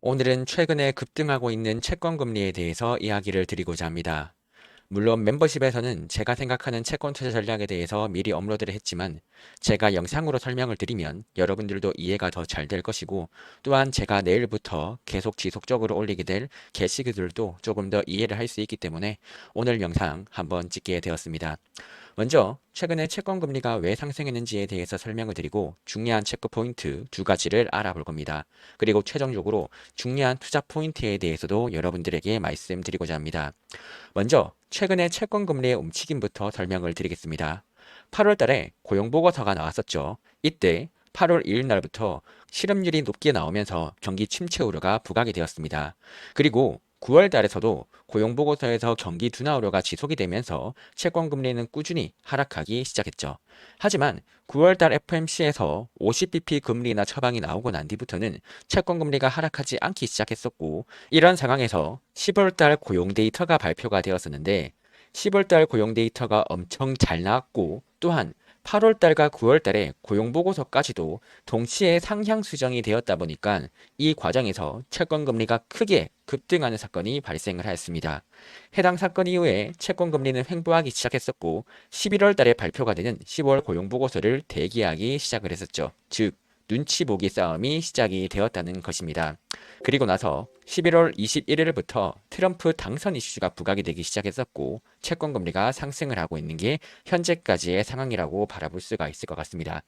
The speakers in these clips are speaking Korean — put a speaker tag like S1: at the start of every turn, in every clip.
S1: 오늘은 최근에 급등하고 있는 채권 금리에 대해서 이야기를 드리고자 합니다. 물론 멤버십에서는 제가 생각하는 채권 투자 전략에 대해서 미리 업로드를 했지만 제가 영상으로 설명을 드리면 여러분들도 이해가 더 잘 될 것이고, 또한 제가 내일부터 계속 지속적으로 올리게 될 게시글들도 조금 더 이해를 할 수 있기 때문에 오늘 영상 한번 찍게 되었습니다. 먼저 최근에 채권 금리가 왜 상승했는지에 대해서 설명을 드리고 중요한 체크 포인트 두 가지를 알아볼 겁니다. 그리고 최종적으로 중요한 투자 포인트에 대해서도 여러분들에게 말씀드리고자 합니다. 먼저 최근에 채권 금리의 움직임부터 설명을 드리겠습니다. 8월 달에 고용보고서가 나왔었죠. 이때 8월 2일 날부터 실업률이 높게 나오면서 경기 침체 우려가 부각이 되었습니다. 그리고 9월 달에서도 고용보고서에서 경기 둔화 우려가 지속이 되면서 채권 금리는 꾸준히 하락하기 시작했죠. 하지만 9월 달 FOMC에서 50bp 금리나 처방이 나오고 난 뒤부터는 채권 금리가 하락하지 않기 시작했었고, 이런 상황에서 10월 달 고용 데이터가 발표가 되었었는데 10월 달 고용 데이터가 엄청 잘 나왔고, 또한 8월 달과 9월 달에 고용 보고서까지도 동시에 상향 수정이 되었다 보니까 이 과정에서 채권 금리가 크게 급등하는 사건이 발생을 하였습니다. 해당 사건 이후에 채권 금리는 횡보하기 시작했었고 11월 달에 발표가 되는 10월 고용 보고서를 대기하기 시작을 했었죠. 즉 눈치 보기 싸움이 시작이 되었다는 것입니다. 그리고 나서 11월 21일부터 트럼프 당선 이슈가 부각이 되기 시작했었고 채권 금리가 상승을 하고 있는 게 현재까지의 상황이라고 바라볼 수가 있을 것 같습니다.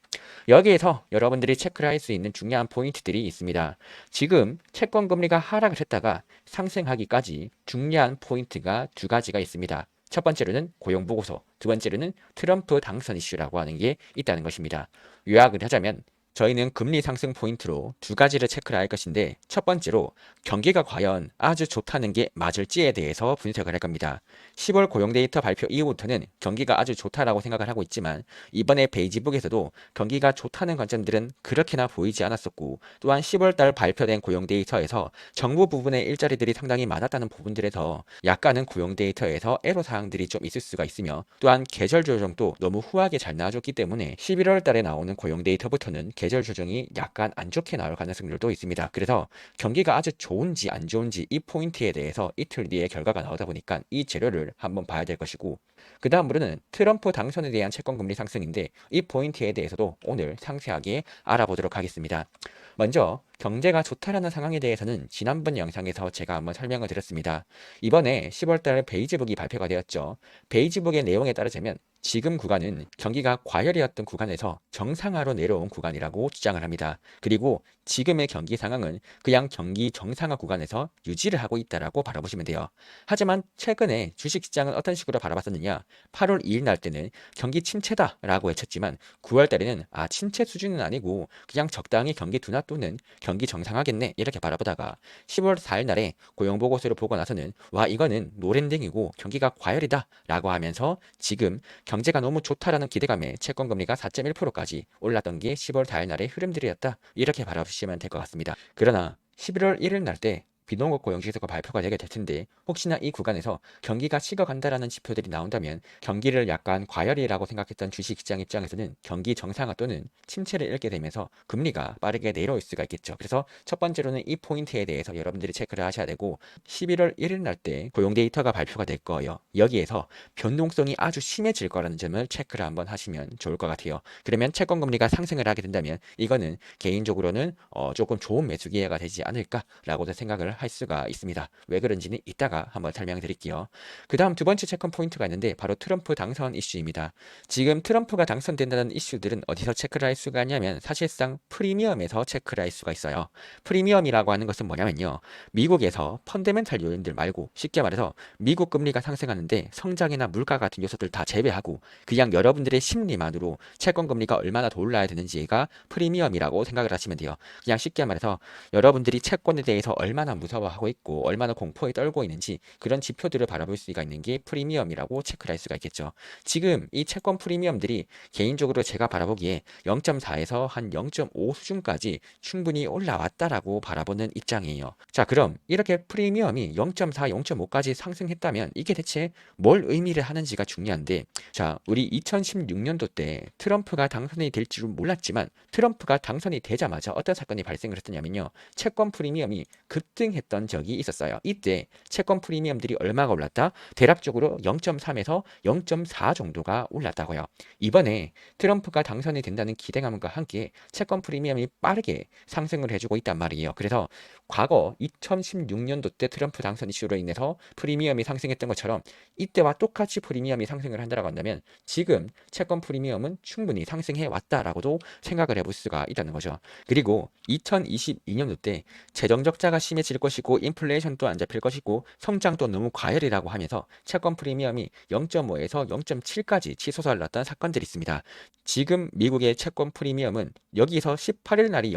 S1: 여기에서 여러분들이 체크를 할 수 있는 중요한 포인트들이 있습니다. 지금 채권 금리가 하락을 했다가 상승하기까지 중요한 포인트가 두 가지가 있습니다. 첫 번째로는 고용 보고서, 두 번째로는 트럼프 당선 이슈라고 하는 게 있다는 것입니다. 요약을 하자면 저희는 금리 상승 포인트로 두 가지를 체크를 할 것인데, 첫 번째로 경기가 과연 아주 좋다는 게 맞을지에 대해서 분석을 할 겁니다. 10월 고용 데이터 발표 이후부터는 경기가 아주 좋다라고 생각을 하고 있지만 이번에 베이지북에서도 경기가 좋다는 관점들은 그렇게나 보이지 않았었고, 또한 10월 달 발표된 고용 데이터에서 정부 부분의 일자리들이 상당히 많았다는 부분들에서 약간은 고용 데이터에서 애로 사항들이 좀 있을 수가 있으며, 또한 계절 조정도 너무 후하게 잘 나와줬기 때문에 11월 달에 나오는 고용 데이터부터는 계절 조정이 약간 안 좋게 나올 가능성들도 있습니다. 그래서 경기가 아주 좋은지 안 좋은지 이 포인트에 대해서 이틀 뒤에 결과가 나오다 보니까 이 재료를 한번 봐야 될 것이고, 그 다음으로는 트럼프 당선에 대한 채권 금리 상승인데 이 포인트에 대해서도 오늘 상세하게 알아보도록 하겠습니다. 먼저 경제가 좋다라는 상황에 대해서는 지난번 영상에서 제가 한번 설명을 드렸습니다. 이번에 10월달 베이지북이 발표가 되었죠. 베이지북의 내용에 따르자면 지금 구간은 경기가 과열이었던 구간에서 정상화로 내려온 구간이라고 주장을 합니다. 그리고 지금의 경기 상황은 그냥 경기 정상화 구간에서 유지를 하고 있다라고 바라보시면 돼요. 하지만 최근에 주식시장은 어떤 식으로 바라봤었느냐? 8월 2일 날 때는 경기 침체다라고 외쳤지만 9월 달에는 침체 수준은 아니고 그냥 적당히 경기 둔화 또는 경기 정상화겠네 이렇게 바라보다가 10월 4일 날에 고용 보고서를 보고 나서는 와 이거는 노랜딩이고 경기가 과열이다 라고 하면서 지금 경제가 너무 좋다라는 기대감에 채권 금리가 4.1%까지 올랐던 게 10월 4일 날의 흐름들이었다 이렇게 바라보시면 될 것 같습니다. 그러나 11월 1일 날 때 비농업 고용지수가 발표가 되게 될 텐데 혹시나 이 구간에서 경기가 식어간다라는 지표들이 나온다면 경기를 약간 과열이라고 생각했던 주식시장 입장에서는 경기 정상화 또는 침체를 읽게 되면서 금리가 빠르게 내려올 수가 있겠죠. 그래서 첫 번째로는 이 포인트에 대해서 여러분들이 체크를 하셔야 되고 11월 1일 날 때 고용 데이터가 발표가 될 거예요. 여기에서 변동성이 아주 심해질 거라는 점을 체크를 한번 하시면 좋을 것 같아요. 그러면 채권 금리가 상승을 하게 된다면 이거는 개인적으로는 조금 좋은 매수 기회가 되지 않을까라고도 생각을 할 수가 있습니다. 왜 그런지는 이따가 한번 설명드릴게요. 그 다음 두 번째 체크 포인트가 있는데 바로 트럼프 당선 이슈입니다. 지금 트럼프가 당선된다는 이슈들은 어디서 체크를 할 수가 있냐면 사실상 프리미엄에서 체크를 할 수가 있어요. 프리미엄이라고 하는 것은 뭐냐면요. 미국에서 펀더멘탈 요인들 말고 쉽게 말해서 미국 금리가 상승하는데 성장이나 물가 같은 요소들 다 제외하고 그냥 여러분들의 심리만으로 채권 금리가 얼마나 더 올라야 되는지가 프리미엄이라고 생각을 하시면 돼요. 그냥 쉽게 말해서 여러분들이 채권에 대해서 얼마나 무서워하고 있고 얼마나 공포에 떨고 있는지 그런 지표들을 바라볼 수가 있는 게 프리미엄이라고 체크를 할 수가 있겠죠. 지금 이 채권 프리미엄들이 개인적으로 제가 바라보기에 0.4에서 한 0.5 수준까지 충분히 올라왔다라고 바라보는 입장이에요. 자, 그럼 이렇게 프리미엄이 0.4, 0.5까지 상승했다면 이게 대체 뭘 의미를 하는지가 중요한데, 자, 우리 2016년도 때 트럼프가 당선이 될 줄은 몰랐지만 트럼프가 당선이 되자마자 어떤 사건이 발생을 했었냐면요. 채권 프리미엄이 급등했던 적이 있었어요. 이때 채권 프리미엄들이 얼마가 올랐다? 대략적으로 0.3에서 0.4 정도가 올랐다고요. 이번에 트럼프가 당선이 된다는 기대감과 함께 채권 프리미엄이 빠르게 상승을 해주고 있단 말이에요. 그래서 과거 2016년도 때 트럼프 당선 이슈로 인해서 프리미엄이 상승했던 것처럼 이때와 똑같이 프리미엄이 상승을 한다고 한다면 지금 채권 프리미엄은 충분히 상승해 왔다라고도 생각을 해볼 수가 있다는 거죠. 그리고 2022년도 때 재정 적자가 심해질 것이고 인플레이션도 안 잡힐 것이고 성장도 너무 과열이라고 하면서 채권 프리미엄이 0.5에서 0.7까지 치솟아올랐던 사건들이 있습니다. 지금 미국의 채권 프리미엄은 여기서 18일 날이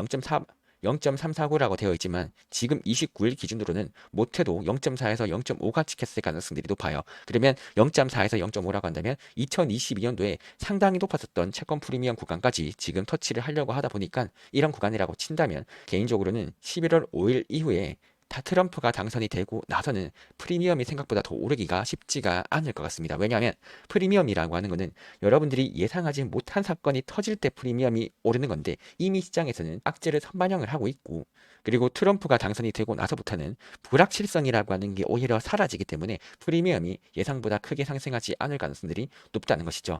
S1: 0.349라고 되어 있지만 지금 29일 기준으로는 못해도 0.4에서 0.5가 찍혔을 가능성들이 높아요. 그러면 0.4에서 0.5라고 한다면 2022년도에 상당히 높았었던 채권 프리미엄 구간까지 지금 터치를 하려고 하다 보니까 이런 구간이라고 친다면 개인적으로는 11월 5일 이후에 다 트럼프가 당선이 되고 나서는 프리미엄이 생각보다 더 오르기가 쉽지가 않을 것 같습니다. 왜냐하면 프리미엄이라고 하는 것은 여러분들이 예상하지 못한 사건이 터질 때 프리미엄이 오르는 건데 이미 시장에서는 악재를 선반영을 하고 있고, 그리고 트럼프가 당선이 되고 나서부터는 불확실성이라고 하는 게 오히려 사라지기 때문에 프리미엄이 예상보다 크게 상승하지 않을 가능성들이 높다는 것이죠.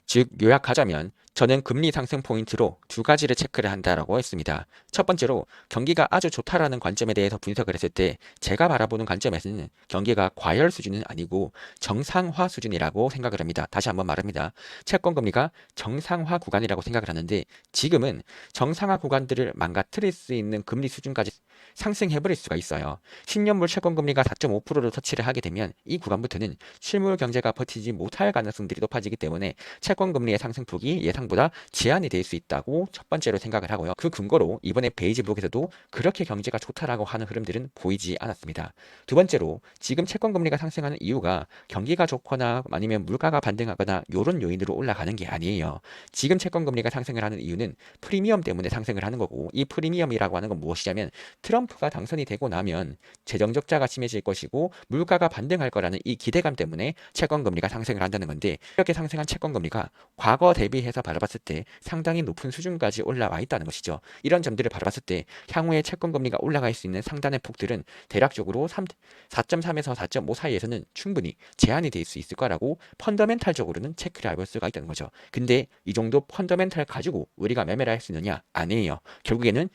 S1: 즉 요약하자면 저는 금리 상승 포인트로 두 가지를 체크를 한다라고 했습니다. 첫 번째로 경기가 아주 좋다라는 관점에 대해서 분석을 했을 때 제가 바라보는 관점에서는 경기가 과열 수준은 아니고 정상화 수준이라고 생각을 합니다. 다시 한번 말합니다. 채권 금리가 정상화 구간이라고 생각을 하는데 지금은 정상화 구간들을 망가뜨릴 수 있는 금리 수준까지 상승해버릴 수가 있어요. 10년물 채권 금리가 4.5%로 터치를 하게 되면 이 구간부터는 실물 경제가 버티지 못할 가능성들이 높아지기 때문에 채권 금리의 상승폭이 예상보다 제한이 될 수 있다고 첫 번째로 생각을 하고요. 그 근거로 이번에 베이지북에서도 그렇게 경제가 좋다라고 하는 흐름들은 보이지 않았습니다. 두 번째로 지금 채권 금리가 상승하는 이유가 경기가 좋거나 아니면 물가가 반등하거나 이런 요인으로 올라가는 게 아니에요. 지금 채권 금리가 상승을 하는 이유는 프리미엄 때문에 상승을 하는 거고, 이 프리미엄이라고 하는 건 무엇이냐면 트럼프가 당선이 되고 나면 재정 적자가 심해질 것이고 물가가 반등할 거라는 이 기대감 때문에 채권 금리가 상승을 한다는 건데, 이렇게 상승한 채권 금리가 과거 대비해서 바라봤을 때 상당히 높은 수준까지 올라와 있다는 것이죠. 이런 점들을 바라봤을 때 향후에 채권 금리가 올라갈 수 있는 상단의 폭들은 대략적으로 4.3에서 4.5 사이에서는 충분히 제한이 될 수 있을 거라고 펀더멘탈적으로는 체크를 해볼 수가 있다는 거죠. 근데 이 정도 펀더멘탈 가지고 우리가 매매를 할 수 있느냐? 아니에요. 결국에는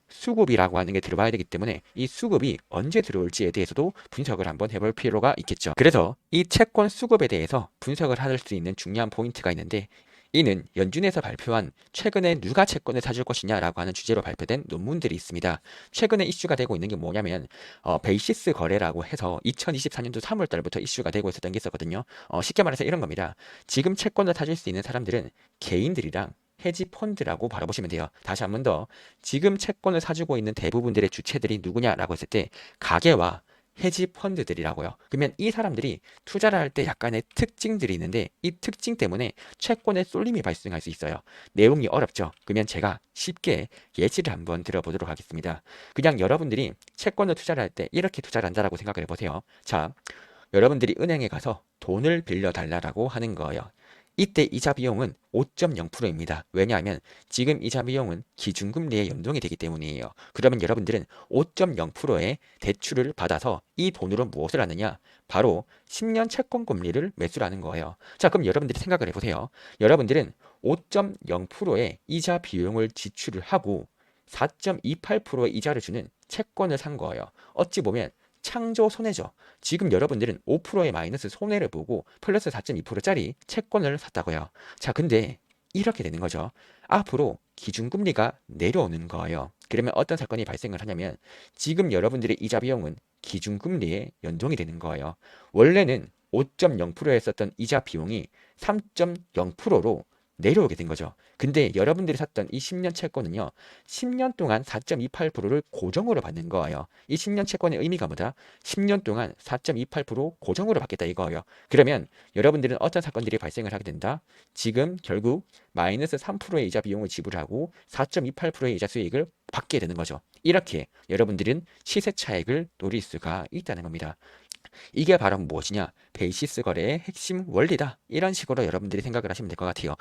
S1: 수급이라고 하는 게 들어봐야 되기 때문에 이 수급이 언제 들어올지에 대해서도 분석을 한번 해볼 필요가 있겠죠. 그래서 이 채권 수급에 대해서 분석을 할 수 있는 중요한 포인트가 있는데, 이는 연준에서 발표한 최근에 누가 채권을 사줄 것이냐라고 하는 주제로 발표된 논문들이 있습니다. 최근에 이슈가 되고 있는 게 뭐냐면 베이시스 거래라고 해서 2024년도 3월 달부터 이슈가 되고 있었던 게 있었거든요. 쉽게 말해서 이런 겁니다. 지금 채권을 사줄 수 있는 사람들은 개인들이랑 헤지 펀드라고 바라보시면 돼요. 다시 한 번 더, 지금 채권을 사주고 있는 대부분들의 주체들이 누구냐라고 했을 때 가계와 헤지 펀드들이라고요. 그러면 이 사람들이 투자를 할 때 약간의 특징들이 있는데 이 특징 때문에 채권에 쏠림이 발생할 수 있어요. 내용이 어렵죠. 그러면 제가 쉽게 예시를 한번 들어보도록 하겠습니다. 그냥 여러분들이 채권을 투자를 할 때 이렇게 투자를 한다라고 생각을 해보세요. 자, 여러분들이 은행에 가서 돈을 빌려달라고 하는 거예요. 이때 이자 비용은 5.0%입니다. 왜냐하면 지금 이자 비용은 기준금리에 연동이 되기 때문이에요. 그러면 여러분들은 5.0%의 대출을 받아서 이 돈으로 무엇을 하느냐? 바로 10년 채권 금리를 매수를 하는 거예요. 자, 그럼 여러분들이 생각을 해보세요. 여러분들은 5.0%의 이자 비용을 지출을 하고 4.28%의 이자를 주는 채권을 산 거예요. 어찌 보면 창조 손해죠. 지금 여러분들은 5%의 마이너스 손해를 보고 플러스 4.2%짜리 채권을 샀다고요. 자, 근데 이렇게 되는 거죠. 앞으로 기준금리가 내려오는 거예요. 그러면 어떤 사건이 발생을 하냐면 지금 여러분들의 이자 비용은 기준금리에 연동이 되는 거예요. 원래는 5.0%였었던 이자 비용이 3.0%로 내려오게 된 거죠. 근데 여러분들이 샀던 이 10년 채권은요, 10년 동안 4.28%를 고정으로 받는 거예요. 이 10년 채권의 의미가 뭐다? 10년 동안 4.28% 고정으로 받겠다 이거예요. 그러면 여러분들은 어떤 사건들이 발생을 하게 된다? 지금 결국 마이너스 3%의 이자 비용을 지불하고 4.28%의 이자 수익을 받게 되는 거죠. 이렇게 여러분들은 시세 차익을 노릴 수가 있다는 겁니다. 이게 바로 무엇이냐? 베이시스 거래의 핵심 원리다. 이런 식으로 여러분들이 생각을 하시면 될 것 같아요.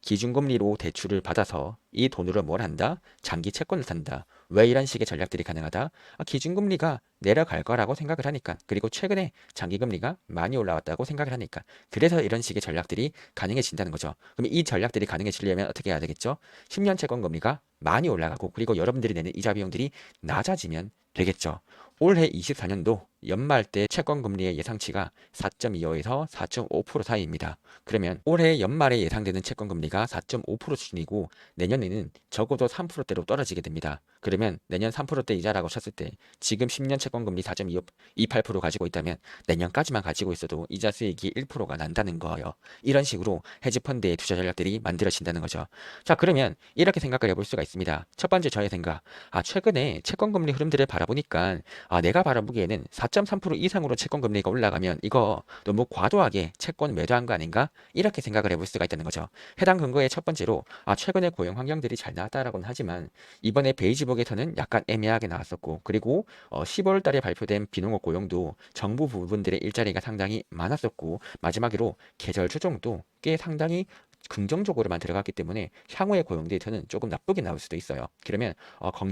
S1: 기준금리로 대출을 받아서 이 돈으로 뭘 한다? 장기 채권을 산다. 왜 이런 식의 전략들이 가능하다? 기준금리가 내려갈 거라고 생각을 하니까, 그리고 최근에 장기금리가 많이 올라왔다고 생각을 하니까, 그래서 이런 식의 전략들이 가능해진다는 거죠. 그럼 이 전략들이 가능해지려면 어떻게 해야 되겠죠? 10년 채권금리가 많이 올라가고, 그리고 여러분들이 내는 이자 비용들이 낮아지면 되겠죠. 올해 24년도 연말 때 채권 금리의 예상치가 4.25에서 4.5% 사이입니다. 그러면 올해 연말에 예상되는 채권 금리가 4.5% 수준이고 내년에는 적어도 3%대로 떨어지게 됩니다. 그러면 내년 3%대 이자라고 쳤을 때 지금 10년 채권 금리 4.28% 가지고 있다면 내년까지만 가지고 있어도 이자 수익이 1%가 난다는 거예요. 이런 식으로 헤지펀드의 투자 전략들이 만들어진다는 거죠. 자, 그러면 이렇게 생각을 해볼 수가 있습니다. 첫 번째 저의 생각. 최근에 채권 금리 흐름들을 바라보니까 내가 바라보기에는 4.3% 이상으로 채권 금리가 올라가면 이거 너무 과도하게 채권 매도한 거 아닌가? 이렇게 생각을 해볼 수가 있다는 거죠. 해당 근거의 첫 번째로 최근에 고용 환경들이 잘 나왔다라고는 하지만 이번에 베이지북에서는 약간 애매하게 나왔었고, 그리고 10월 달에 발표된 비농업 고용도 정부 부분들의 일자리가 상당히 많았었고, 마지막으로 계절 조정도 꽤 상당히 긍정적으로만 들어갔기 때문에 향후의 고용 데이터는 조금 나쁘게 나올 수도 있어요. 그러면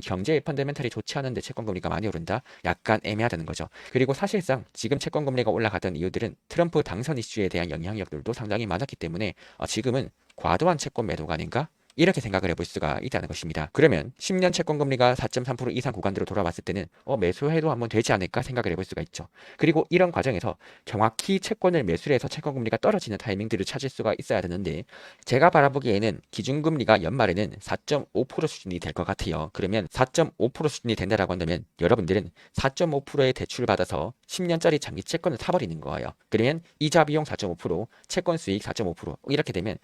S1: 경제의 펀더멘탈이 좋지 않은데 채권 금리가 많이 오른다? 약간 애매하다는 거죠. 그리고 사실상 지금 채권 금리가 올라갔던 이유들은 트럼프 당선 이슈에 대한 영향력들도 상당히 많았기 때문에 지금은 과도한 채권 매도가 아닌가? 이렇게 생각을 해볼 수가 있다는 것입니다. 그러면 10년 채권 금리가 4.3% 이상 구간대로 돌아왔을 때는 매수해도 한번 되지 않을까 생각을 해볼 수가 있죠. 그리고 이런 과정에서 정확히 채권을 매수를 해서 채권 금리가 떨어지는 타이밍들을 찾을 수가 있어야 되는데, 제가 바라보기에는 기준금리가 연말에는 4.5% 수준이 될 것 같아요. 그러면 4.5% 수준이 된다라고 한다면 여러분들은 4.5%의 대출을 받아서 10년짜리 장기 채권을 사버리는 거예요. 그러면 이자 비용 4.5%, 채권 수익 4.5% 이렇게 되면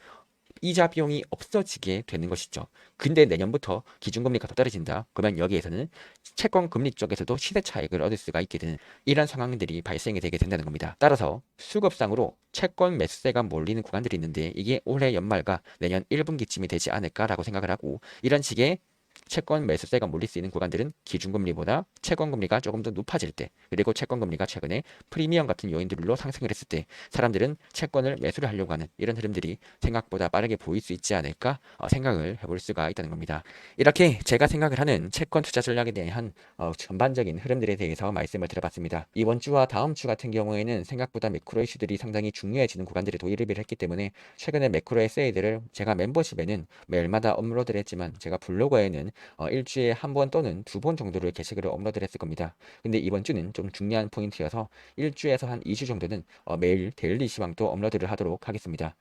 S1: 이자 비용이 없어지게 되는 것이죠. 근데 내년부터 기준금리가 더 떨어진다. 그러면 여기에서는 채권 금리 쪽에서도 시세 차익을 얻을 수가 있게 되는 이런 상황들이 발생이 되게 된다는 겁니다. 따라서 수급상으로 채권 매수세가 몰리는 구간들이 있는데 이게 올해 연말과 내년 1분기쯤이 되지 않을까라고 생각을 하고, 이런 식의 채권 매수세가 몰릴 수 있는 구간들은 기준금리보다 채권금리가 조금 더 높아질 때, 그리고 채권금리가 최근에 프리미엄 같은 요인들로 상승을 했을 때 사람들은 채권을 매수를 하려고 하는 이런 흐름들이 생각보다 빠르게 보일 수 있지 않을까 생각을 해볼 수가 있다는 겁니다. 이렇게 제가 생각을 하는 채권 투자 전략에 대한 전반적인 흐름들에 대해서 말씀을 드려봤습니다. 이번 주와 다음 주 같은 경우에는 생각보다 매크로 이슈들이 상당히 중요해지는 구간들이 도입을 했기 때문에 최근에 매크로 에세이들을 제가 멤버십에는 매일마다 업로드를 했지만 제가 블로그에는 일주일에 한 번 또는 두 번 정도를 게시글을 업로드를 했을 겁니다. 근데 이번 주는 좀 중요한 포인트여서 일주에서 한 2주 정도는 매일 데일리 시황도 업로드를 하도록 하겠습니다.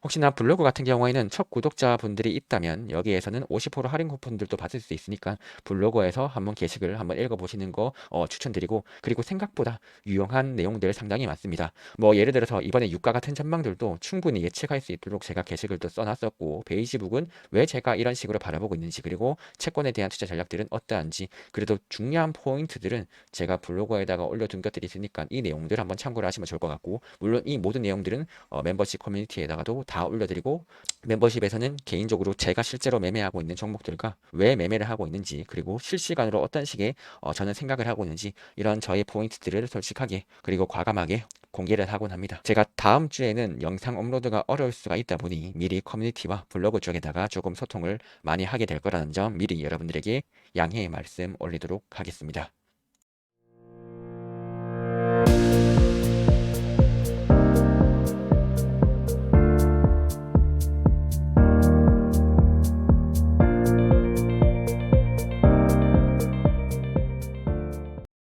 S1: 혹시나 블로그 같은 경우에는 첫 구독자분들이 있다면 여기에서는 50% 할인 쿠폰들도 받을 수 있으니까 블로그에서 한번 게시글 한번 읽어보시는 거 추천드리고, 그리고 생각보다 유용한 내용들 상당히 많습니다. 뭐 예를 들어서 이번에 유가 같은 전망들도 충분히 예측할 수 있도록 제가 게시글도 써놨었고, 베이지북은 왜 제가 이런 식으로 바라보고 있는지, 그리고 채권에 대한 투자 전략들은 어떠한지, 그래도 중요한 포인트들은 제가 블로그에다가 올려둔 것들이 있으니까 이 내용들 한번 참고를 하시면 좋을 것 같고, 물론 이 모든 내용들은 멤버십 커뮤니티에다가도 다 올려드리고, 멤버십에서는 개인적으로 제가 실제로 매매하고 있는 종목들과 왜 매매를 하고 있는지, 그리고 실시간으로 어떤 식의 저는 생각을 하고 있는지, 이런 저의 포인트들을 솔직하게 그리고 과감하게 공개를 하곤 합니다. 제가 다음 주에는 영상 업로드가 어려울 수가 있다 보니 미리 커뮤니티와 블로그 쪽에다가 조금 소통을 많이 하게 될 거라는 점 미리 여러분들에게 양해의 말씀 올리도록 하겠습니다.